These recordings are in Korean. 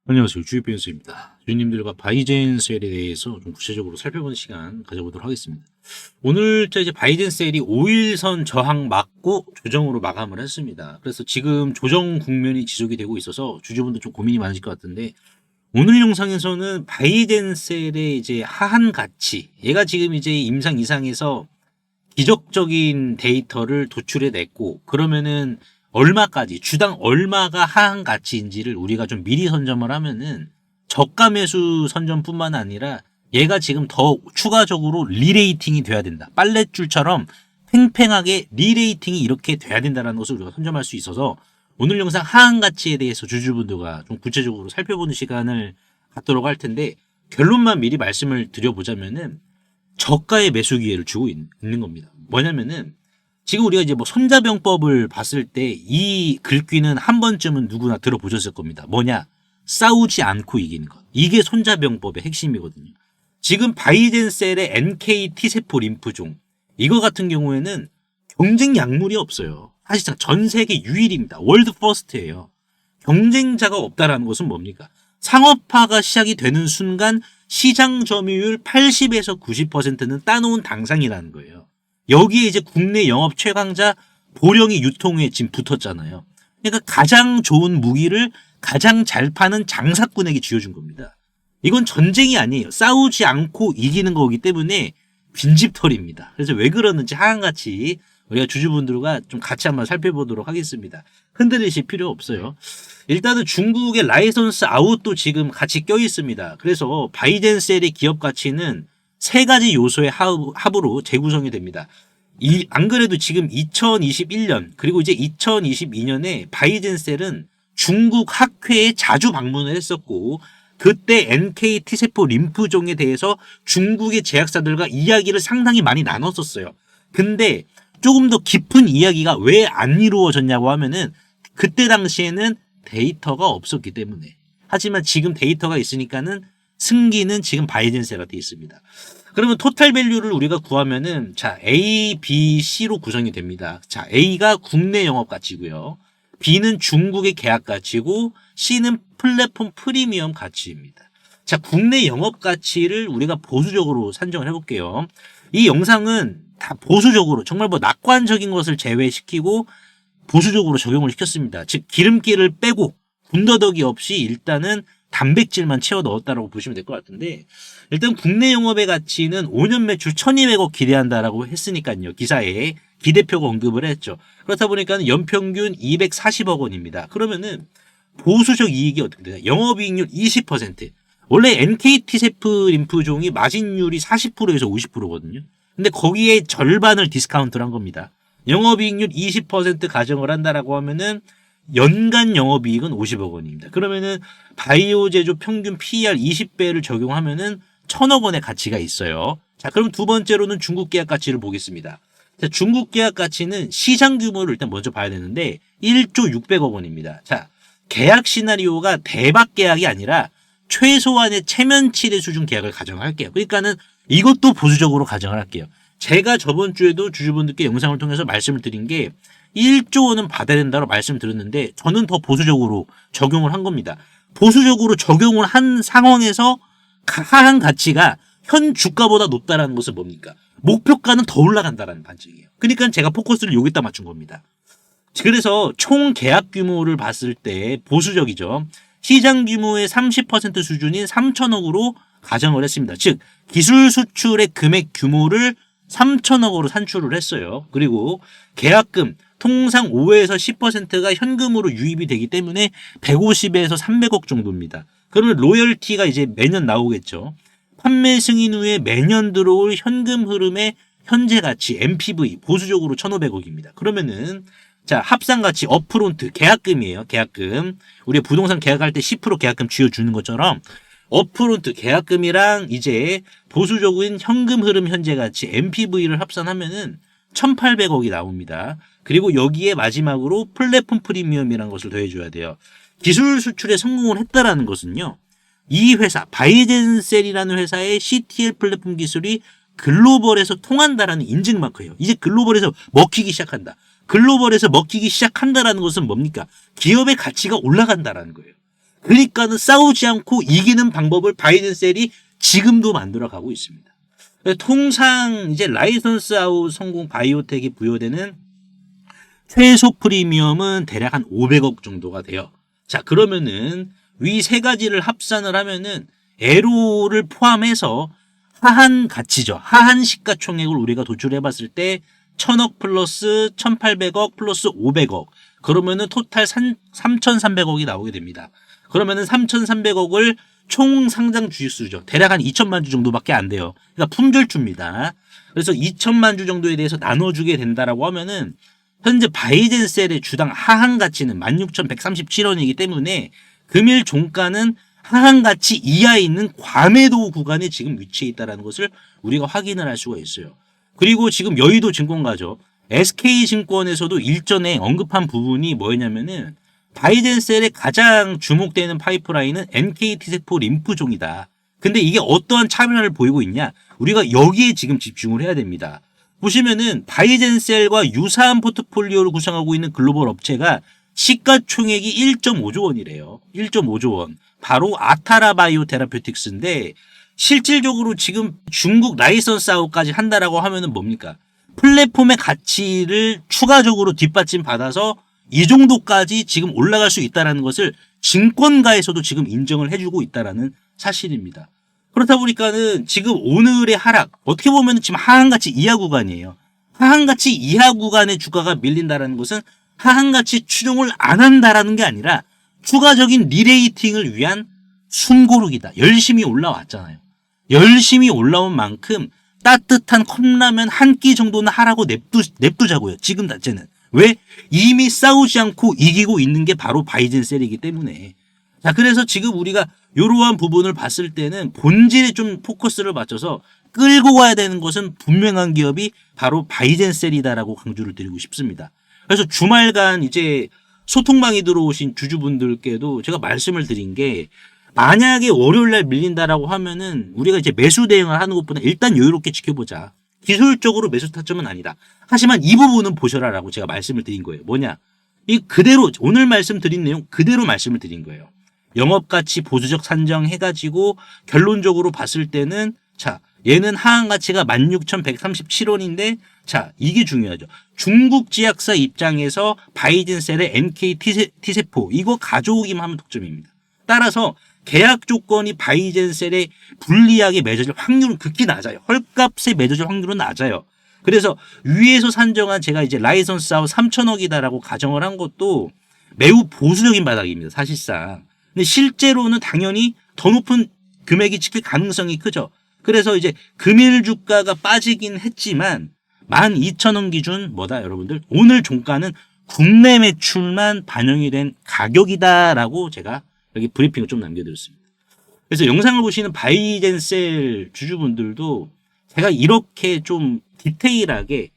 안녕하세요. 주식변수입니다. 주님들과 바이젠 셀에 대해서 좀 구체적으로 살펴보는 시간 가져보도록 하겠습니다. 오늘자 이제 바이젠 셀이 5일선 저항 맞고 조정으로 마감을 했습니다. 그래서 지금 조정 국면이 지속이 되고 있어서 주주분들 좀 고민이 많으실 것 같은데, 오늘 영상에서는 바이젠 셀의 이제 하한 가치, 얘가 지금 이제 임상 이상에서 기적적인 데이터를 도출해 냈고, 그러면은 얼마까지, 주당 얼마가 하한 가치인지를 우리가 좀 미리 선점을 하면은 저가 매수 선점뿐만 아니라 얘가 지금 더 추가적으로 리레이팅이 돼야 된다. 빨랫줄처럼 팽팽하게 리레이팅이 이렇게 돼야 된다는 것을 우리가 선점할 수 있어서 오늘 영상 하한 가치에 대해서 주주분들과 좀 구체적으로 살펴보는 시간을 갖도록 할 텐데, 결론만 미리 말씀을 드려보자면은 저가의 매수 기회를 주고 있는 겁니다. 뭐냐면은 지금 우리가 이제 뭐 손자병법을 봤을 때 이 글귀는 한 번쯤은 누구나 들어보셨을 겁니다. 뭐냐? 싸우지 않고 이기는 것. 이게 손자병법의 핵심이거든요. 지금 바이젠 셀의 NK T세포 림프종, 이거 같은 경우에는 경쟁 약물이 없어요. 사실상 전 세계 유일입니다. 월드 퍼스트예요. 경쟁자가 없다라는 것은 뭡니까? 상업화가 시작이 되는 순간 시장 점유율 80에서 90%는 따놓은 당상이라는 거예요. 여기에 이제 국내 영업 최강자 보령이 유통에 지금 붙었잖아요. 그러니까 가장 좋은 무기를 가장 잘 파는 장사꾼에게 쥐어준 겁니다. 이건 전쟁이 아니에요. 싸우지 않고 이기는 거기 때문에 빈집털입니다. 그래서 왜 그러는지 하한같이 우리가 주주분들과 좀 같이 한번 살펴보도록 하겠습니다. 흔들리실 필요 없어요. 일단은 중국의 라이선스 아웃도 지금 같이 껴 있습니다. 그래서 바이젠 셀의 기업 가치는 세 가지 요소의 합으로 재구성이 됩니다. 안 그래도 지금 2021년 그리고 이제 2022년에 바이젠 셀은 중국 학회에 자주 방문을 했었고, 그때 NK T세포 림프종에 대해서 중국의 제약사들과 이야기를 상당히 많이 나눴었어요. 근데 조금 더 깊은 이야기가 왜 안 이루어졌냐고 하면은 그때 당시에는 데이터가 없었기 때문에. 하지만 지금 데이터가 있으니까는 승기는 지금 바이젠 셀가 돼 있습니다. 그러면 토탈 밸류를 우리가 구하면은 자, A, B, C로 구성이 됩니다. 자, A가 국내 영업 가치고요. B는 중국의 계약 가치고 C는 플랫폼 프리미엄 가치입니다. 자, 국내 영업 가치를 우리가 보수적으로 산정을 해볼게요. 이 영상은 다 보수적으로 정말 뭐 낙관적인 것을 제외시키고 보수적으로 적용을 시켰습니다. 즉 기름기를 빼고 군더더기 없이 일단은 단백질만 채워 넣었다라고 보시면 될 것 같은데, 일단 국내 영업의 가치는 5년 매출 1200억 기대한다라고 했으니까요. 기사에 기대표가 언급을 했죠. 그렇다 보니까 연평균 240억 원입니다. 그러면은 보수적 이익이 어떻게 되냐? 영업이익률 20%. 원래 NKT 세프 림프종이 마진율이 40%에서 50%거든요. 근데 거기에 절반을 디스카운트를 한 겁니다. 영업이익률 20% 가정을 한다라고 하면은 연간 영업이익은 50억 원입니다. 그러면은 바이오 제조 평균 PER 20배를 적용하면은 1000억 원의 가치가 있어요. 자, 그럼 두 번째로는 중국 계약 가치를 보겠습니다. 자, 중국 계약 가치는 시장 규모를 일단 먼저 봐야 되는데 1조 600억 원입니다. 자, 계약 시나리오가 대박 계약이 아니라 최소한의 체면치레 수준 계약을 가정할게요. 그러니까는 이것도 보수적으로 가정을 할게요. 제가 저번 주에도 주주분들께 영상을 통해서 말씀을 드린 게 1조 원은 받아야 된다고 말씀드렸는데 저는 더 보수적으로 적용을 한 겁니다. 보수적으로 적용을 한 상황에서 하한 가치가 현 주가보다 높다라는 것은 뭡니까? 목표가는 더 올라간다라는 반증이에요. 그러니까 제가 포커스를 여기다 맞춘 겁니다. 그래서 총 계약 규모를 봤을 때 보수적이죠. 시장 규모의 30% 수준인 3천억으로 가정을 했습니다. 즉 기술 수출의 금액 규모를 3천억으로 산출을 했어요. 그리고 계약금 통상 5에서 10%가 현금으로 유입이 되기 때문에 150에서 300억 정도입니다. 그러면 로열티가 이제 매년 나오겠죠. 판매 승인 후에 매년 들어올 현금 흐름의 현재 가치 MPV 보수적으로 1,500억입니다. 그러면은 자, 합산 가치 업프론트 계약금이에요. 계약금. 우리 부동산 계약할 때 10% 계약금 쥐어주는 것처럼 업프론트 계약금이랑 이제 보수적인 현금 흐름 현재 가치 MPV를 합산하면은 1,800억이 나옵니다. 그리고 여기에 마지막으로 플랫폼 프리미엄이라는 것을 더해줘야 돼요. 기술 수출에 성공을 했다라는 것은요, 이 회사 바이젠셀이라는 회사의 CTL 플랫폼 기술이 글로벌에서 통한다라는 인증 마크예요. 이제 글로벌에서 먹히기 시작한다. 글로벌에서 먹히기 시작한다라는 것은 뭡니까? 기업의 가치가 올라간다라는 거예요. 그러니까는 싸우지 않고 이기는 방법을 바이든 셀이 지금도 만들어가고 있습니다. 통상 이제 라이선스 아웃 성공 바이오텍이 부여되는 최소 프리미엄은 대략 한 500억 정도가 돼요. 자, 그러면은 위 세 가지를 합산을 하면은 애로를 포함해서 하한 가치죠. 하한 시가총액을 우리가 도출해 봤을 때 1000억 플러스 1800억 플러스 500억. 그러면은 토탈 3300억이 나오게 됩니다. 그러면은 3300억을 총 상장 주식수죠. 대략 한 2천만 주 정도밖에 안 돼요. 그러니까 품절주입니다. 그래서 2천만 주 정도에 대해서 나눠주게 된다라고 하면은 현재 바이든 셀의 주당 하한 가치는 16,137원이기 때문에 금일 종가는 하한 가치 이하에 있는 과매도 구간에 지금 위치해 있다는 것을 우리가 확인을 할 수가 있어요. 그리고 지금 여의도 증권가죠. SK증권에서도 일전에 언급한 부분이 뭐였냐면은 바이든 셀의 가장 주목되는 파이프라인은 NKT세포 림프종이다. 근데 이게 어떠한 차별화를 보이고 있냐? 우리가 여기에 지금 집중을 해야 됩니다. 보시면은 바이든 셀과 유사한 포트폴리오를 구성하고 있는 글로벌 업체가 시가총액이 1.5조 원이래요. 1.5조 원. 바로 아타라 바이오 테라퓨틱스인데 실질적으로 지금 중국 라이선스 아웃까지 한다라고 하면은 뭡니까? 플랫폼의 가치를 추가적으로 뒷받침 받아서 이 정도까지 지금 올라갈 수 있다는 것을 증권가에서도 지금 인정을 해주고 있다는 사실입니다. 그렇다 보니까는 지금 오늘의 하락, 어떻게 보면 지금 하한가치 이하 구간이에요. 하한가치 이하 구간의 주가가 밀린다는 것은 하한가치 추종을 안 한다라는 게 아니라 추가적인 리레이팅을 위한 숨고르기다. 열심히 올라왔잖아요. 열심히 올라온 만큼 따뜻한 컵라면 한 끼 정도는 하라고 냅두자고요. 지금 자체는. 왜? 이미 싸우지 않고 이기고 있는 게 바로 바이든 셀이기 때문에. 자, 그래서 지금 우리가 이러한 부분을 봤을 때는 본질에 좀 포커스를 맞춰서 끌고 가야 되는 것은 분명한 기업이 바로 바이든 셀이다라고 강조를 드리고 싶습니다. 그래서 주말간 이제 소통방에 들어오신 주주분들께도 제가 말씀을 드린 게 만약에 월요일날 밀린다라고 하면은 우리가 이제 매수 대응을 하는 것보다 일단 여유롭게 지켜보자. 기술적으로 매수 타점은 아니다. 하지만 이 부분은 보셔라라고 제가 말씀을 드린 거예요. 뭐냐? 이 그대로 오늘 말씀드린 내용 그대로 말씀을 드린 거예요. 영업가치 보수적 산정해가지고 결론적으로 봤을 때는 자 얘는 하한가치가 16,137원인데 자 이게 중요하죠. 중국 제약사 입장에서 바이든 셀의 NKT세포 이거 가져오기만 하면 독점입니다. 따라서 계약 조건이 바이든 셀에 불리하게 맺어질 확률은 극히 낮아요. 헐값에 맺어질 확률은 낮아요. 그래서 위에서 산정한 제가 이제 라이선스 아웃 3천억이다라고 가정을 한 것도 매우 보수적인 바닥입니다. 사실상. 근데 실제로는 당연히 더 높은 금액이 찍힐 가능성이 크죠. 그래서 이제 금일 주가가 빠지긴 했지만 12,000원 기준 뭐다 여러분들 오늘 종가는 국내 매출만 반영이 된 가격이다라고 제가 여기 브리핑을 좀 남겨드렸습니다. 그래서 영상을 보시는 바이든 셀 주주분들도 제가 이렇게 좀 디테일하게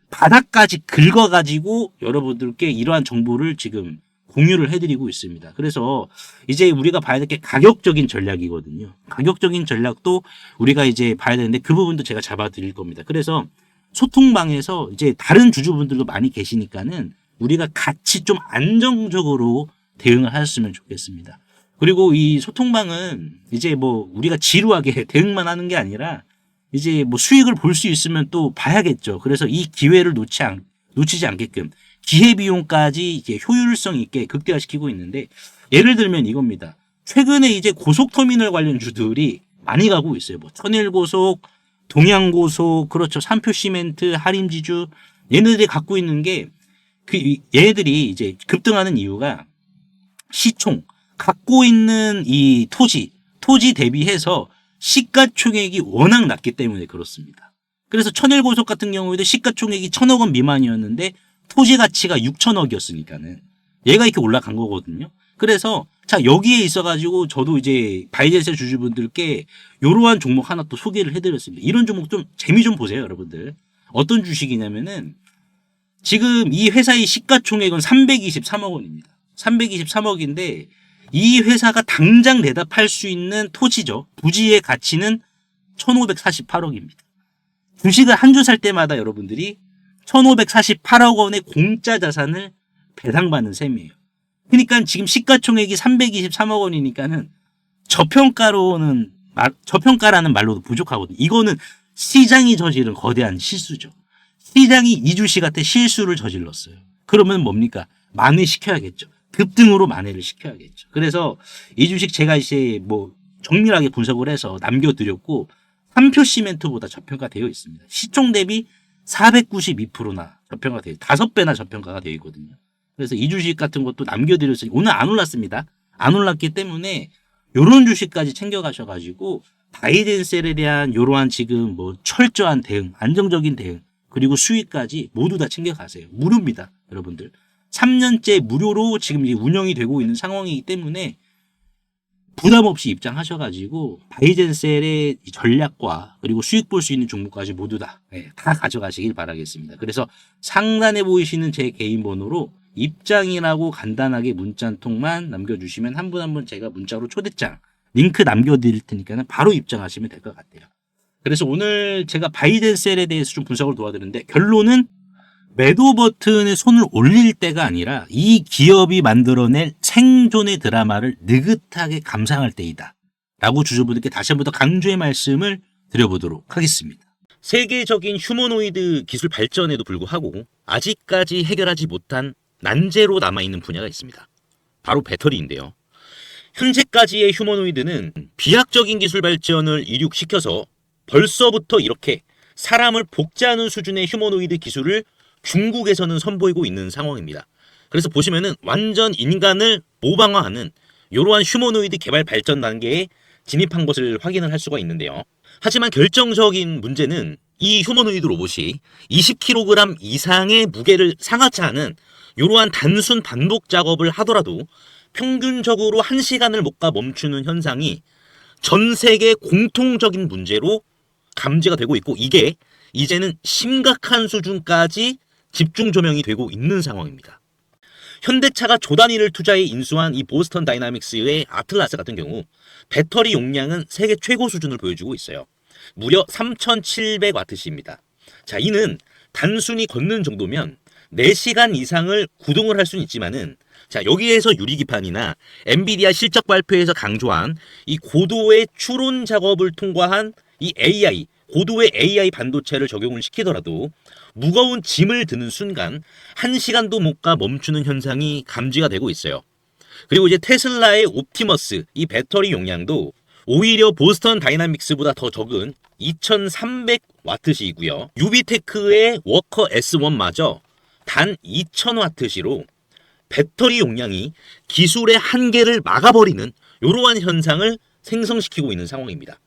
바닥까지 긁어가지고 여러분들께 이러한 정보를 지금 공유를 해드리고 있습니다. 그래서 이제 우리가 봐야 될 게 가격적인 전략이거든요. 가격적인 전략도 우리가 이제 봐야 되는데 그 부분도 제가 잡아드릴 겁니다. 그래서 소통방에서 이제 다른 주주분들도 많이 계시니까는 우리가 같이 좀 안정적으로 대응을 하셨으면 좋겠습니다. 그리고 이 소통방은 이제 뭐 우리가 지루하게 대응만 하는 게 아니라 이제 뭐 수익을 볼 수 있으면 또 봐야겠죠. 그래서 이 기회를 놓치지 않게끔 기회비용까지 이제 효율성 있게 극대화시키고 있는데 예를 들면 이겁니다. 최근에 이제 고속터미널 관련주들이 많이 가고 있어요. 뭐 천일고속, 동양고속, 그렇죠. 삼표시멘트, 하림지주 얘네들이 갖고 있는 게 얘네들이 이제 급등하는 이유가 시총 갖고 있는 이 토지 대비해서 시가총액이 워낙 낮기 때문에 그렇습니다. 그래서 천일고속 같은 경우에도 시가총액이 1,000억 원 미만이었는데 토지 가치가 6천억이었으니까는 얘가 이렇게 올라간 거거든요. 그래서 자 여기에 있어가지고 저도 이제 바이든셀 주주분들께 이러한 종목 하나 또 소개를 해드렸습니다. 이런 종목 좀 재미 좀 보세요, 여러분들. 어떤 주식이냐면은 지금 이 회사의 시가총액은 323억 원입니다. 323억인데 이 회사가 당장 내다 팔 수 있는 토지죠. 부지의 가치는 1,548억입니다. 주식을 한 주 살 때마다 여러분들이 1,548억 원의 공짜 자산을 배상받는 셈이에요. 그러니까 지금 시가총액이 323억 원이니까는 저평가라는 말로도 부족하거든요. 이거는 시장이 저지른 거대한 실수죠. 시장이 이 주식한테 실수를 저질렀어요. 그러면 뭡니까? 만회시켜야겠죠. 급등으로 만회를 시켜야겠죠. 그래서 이 주식 제가 이제 뭐 정밀하게 분석을 해서 남겨드렸고, 삼표 시멘트보다 저평가되어 있습니다. 시총 대비 492%나 저평가되어, 5배나 저평가가 되어 있거든요. 그래서 이 주식 같은 것도 남겨드렸으니, 오늘 안 올랐습니다. 안 올랐기 때문에 요런 주식까지 챙겨가셔가지고 바이든셀에 대한 요러한 지금 뭐 철저한 대응, 안정적인 대응, 그리고 수익까지 모두 다 챙겨가세요. 무료입니다, 여러분들. 3년째 무료로 지금 이제 운영이 되고 있는 상황이기 때문에 부담 없이 입장하셔가지고 바이든셀의 전략과 그리고 수익 볼 수 있는 종목까지 모두 다 가져가시길 바라겠습니다. 그래서 상단에 보이시는 제 개인 번호로 입장이라고 간단하게 문자 한 통만 남겨주시면 한 분 한 분 제가 문자로 초대장 링크 남겨드릴 테니까 바로 입장하시면 될 것 같아요. 그래서 오늘 제가 바이든셀에 대해서 좀 분석을 도와드렸는데, 결론은 매도 버튼에 손을 올릴 때가 아니라 이 기업이 만들어낼 생존의 드라마를 느긋하게 감상할 때이다 라고 주주분들께 다시 한 번 더 강조의 말씀을 드려보도록 하겠습니다. 세계적인 휴머노이드 기술 발전에도 불구하고 아직까지 해결하지 못한 난제로 남아있는 분야가 있습니다. 바로 배터리인데요. 현재까지의 휴머노이드는 비약적인 기술 발전을 이룩시켜서 벌써부터 이렇게 사람을 복제하는 수준의 휴머노이드 기술을 중국에서는 선보이고 있는 상황입니다. 그래서 보시면은 완전 인간을 모방화하는 이러한 휴머노이드 개발 발전 단계에 진입한 것을 확인을 할 수가 있는데요. 하지만 결정적인 문제는 이 휴머노이드 로봇이 20kg 이상의 무게를 상하치 않은 이러한 단순 반복 작업을 하더라도 평균적으로 1시간을 못 가 멈추는 현상이 전 세계 공통적인 문제로 감지가 되고 있고, 이게 이제는 심각한 수준까지 집중 조명이 되고 있는 상황입니다. 현대차가 조 단위를 투자해 인수한 이 보스턴 다이나믹스의 아틀라스 같은 경우 배터리 용량은 세계 최고 수준을 보여주고 있어요. 무려 3700W입니다. 자, 이는 단순히 걷는 정도면 4시간 이상을 구동을 할 수는 있지만은, 자, 여기에서 유리기판이나 엔비디아 실적 발표에서 강조한 이 고도의 추론 작업을 통과한 이 AI, 고도의 AI 반도체를 적용을 시키더라도 무거운 짐을 드는 순간 1시간도 못 가 멈추는 현상이 감지가 되고 있어요. 그리고 이제 테슬라의 옵티머스 이 배터리 용량도 오히려 보스턴 다이나믹스보다 더 적은 2300W이고요. 유비테크의 워커 S1마저 단 2000W로 배터리 용량이 기술의 한계를 막아버리는 이러한 현상을 생성시키고 있는 상황입니다.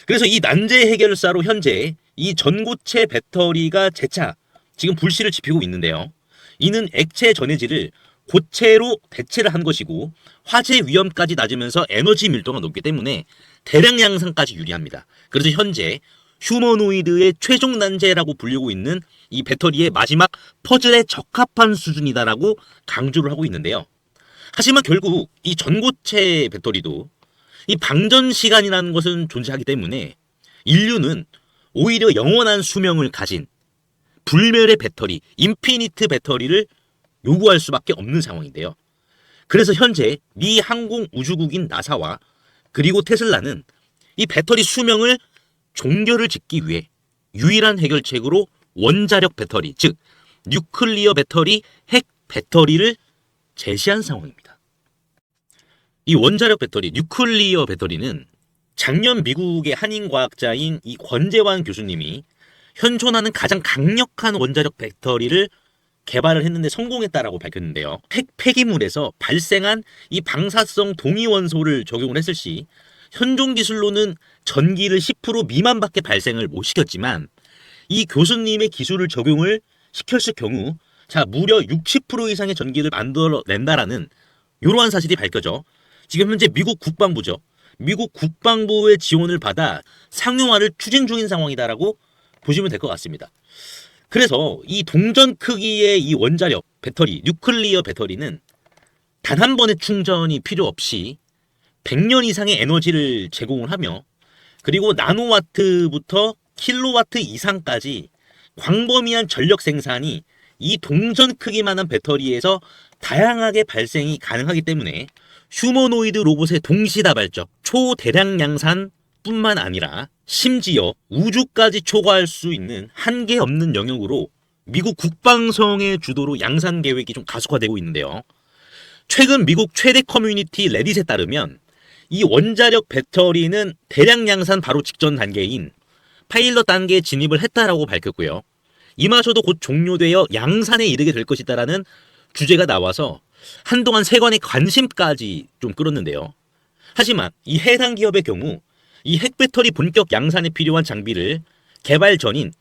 그래서 이 난제 해결사로 현재 이 전고체 배터리가 재차 지금 불씨를 지피고 있는데요. 이는 액체 전해질을 고체로 대체를 한 것이고 화재 위험까지 낮으면서 에너지 밀도가 높기 때문에 대량 양산까지 유리합니다. 그래서 현재 휴머노이드의 최종 난제라고 불리고 있는 이 배터리의 마지막 퍼즐에 적합한 수준이다라고 강조를 하고 있는데요. 하지만 결국 이 전고체 배터리도 이 방전 시간이라는 것은 존재하기 때문에 인류는 오히려 영원한 수명을 가진 불멸의 배터리, 인피니트 배터리를 요구할 수밖에 없는 상황인데요. 그래서 현재 미 항공우주국인 나사와 그리고 테슬라는 이 배터리 수명을 종결을 짓기 위해 유일한 해결책으로 원자력 배터리, 즉 뉴클리어 배터리, 핵 배터리를 제시한 상황입니다. 이 원자력 배터리, 뉴클리어 배터리는 작년 미국의 한인과학자인 이 권재환 교수님이 현존하는 가장 강력한 원자력 배터리를 개발을 했는데 성공했다라고 밝혔는데요. 핵 폐기물에서 발생한 이 방사성 동위원소를 적용을 했을 시 현존 기술로는 전기를 10% 미만밖에 발생을 못 시켰지만 이 교수님의 기술을 적용을 시켰을 경우 자 무려 60% 이상의 전기를 만들어낸다라는 이러한 사실이 밝혀져 지금 현재 미국 국방부죠. 미국 국방부의 지원을 받아 상용화를 추진 중인 상황이다라고 보시면 될 것 같습니다. 그래서 이 동전 크기의 이 원자력 배터리, 뉴클리어 배터리는 단 한 번의 충전이 필요 없이 100년 이상의 에너지를 제공을 하며 그리고 나노와트부터 킬로와트 이상까지 광범위한 전력 생산이 이 동전 크기만한 배터리에서 다양하게 발생이 가능하기 때문에 휴머노이드 로봇의 동시다발적 초대량 양산 뿐만 아니라 심지어 우주까지 초과할 수 있는 한계 없는 영역으로 미국 국방성의 주도로 양산 계획이 좀 가속화되고 있는데요. 최근 미국 최대 커뮤니티 레딧에 따르면 이 원자력 배터리는 대량 양산 바로 직전 단계인 파일럿 단계에 진입을 했다라고 밝혔고요. 이마저도 곧 종료되어 양산에 이르게 될 것이다라는 주제가 나와서 한동안 세관의 관심까지 좀 끌었는데요. 하지만 이 해당 기업의 경우 이 핵배터리 본격 양산에 필요한 장비를 개발 전인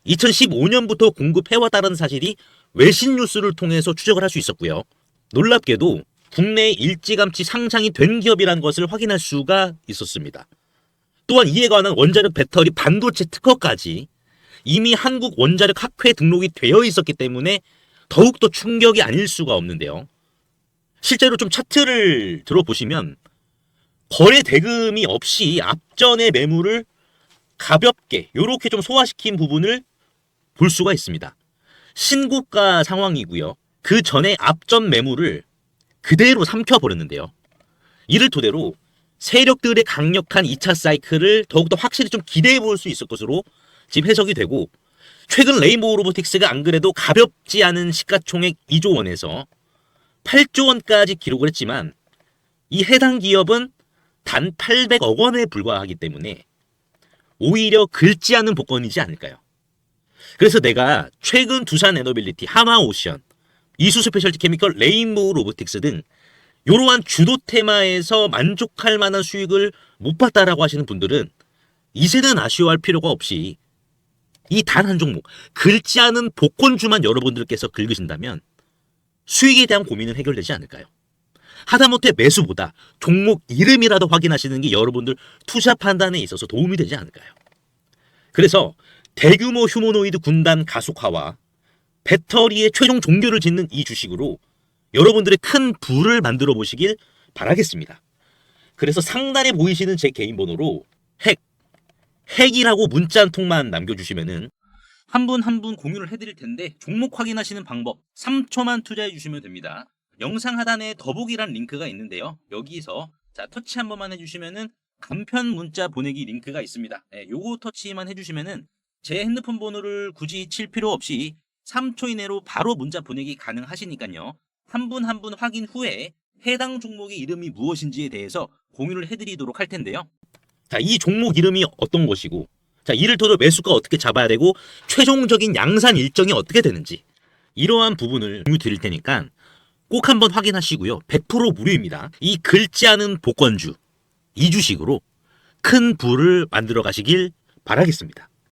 2015년부터 공급해왔다는 사실이 외신 뉴스를 통해서 추적을 할 수 있었고요. 놀랍게도 국내에 일찌감치 상장이 된 기업이라는 것을 확인할 수가 있었습니다. 또한 이에 관한 원자력 배터리 반도체 특허까지 이미 한국 원자력 학회에 등록이 되어 있었기 때문에 더욱더 충격이 아닐 수가 없는데요. 실제로 좀 차트를 들어보시면 거래 대금이 없이 앞전의 매물을 가볍게 이렇게 좀 소화시킨 부분을 볼 수가 있습니다. 신고가 상황이고요. 그 전에 앞전 매물을 그대로 삼켜버렸는데요. 이를 토대로 세력들의 강력한 2차 사이클을 더욱더 확실히 좀 기대해 볼 수 있을 것으로 지금 해석이 되고, 최근 레인보우 로보틱스가 안 그래도 가볍지 않은 시가총액 2조 원에서 8조 원까지 기록을 했지만 이 해당 기업은 단 800억 원에 불과하기 때문에 오히려 긁지 않은 복권이지 않을까요? 그래서 내가 최근 두산 에너빌리티, 하마오션, 이수 스페셜티 케미컬, 레인보우 로보틱스 등 이러한 주도 테마에서 만족할 만한 수익을 못 봤다라고 하시는 분들은 이제는 아쉬워할 필요가 없이 이 단 한 종목, 긁지 않은 복권주만 여러분들께서 긁으신다면 수익에 대한 고민은 해결되지 않을까요? 하다못해 매수보다 종목 이름이라도 확인하시는 게 여러분들 투자 판단에 있어서 도움이 되지 않을까요? 그래서 대규모 휴머노이드 군단 가속화와 배터리의 최종 종교를 짓는 이 주식으로 여러분들의 큰 부를 만들어 보시길 바라겠습니다. 그래서 상단에 보이시는 제 개인 번호로 핵이라고 문자 한 통만 남겨주시면은 한 분 한 분 공유를 해드릴 텐데, 종목 확인하시는 방법 3초만 투자해 주시면 됩니다. 영상 하단에 더보기란 링크가 있는데요. 여기서 자 터치 한 번만 해주시면은 간편 문자 보내기 링크가 있습니다. 요거 터치만 해주시면은 제 핸드폰 번호를 굳이 칠 필요 없이 3초 이내로 바로 문자 보내기 가능하시니까요. 한 분 한 분 확인 후에 해당 종목의 이름이 무엇인지에 대해서 공유를 해드리도록 할 텐데요. 자, 이 종목 이름이 어떤 것이고, 자, 이를 토대로 매수가 어떻게 잡아야 되고, 최종적인 양산 일정이 어떻게 되는지, 이러한 부분을 공유 드릴 테니까 꼭 한번 확인하시고요. 100% 무료입니다. 이 긁지 않은 복권주, 이 주식으로 큰 부를 만들어 가시길 바라겠습니다.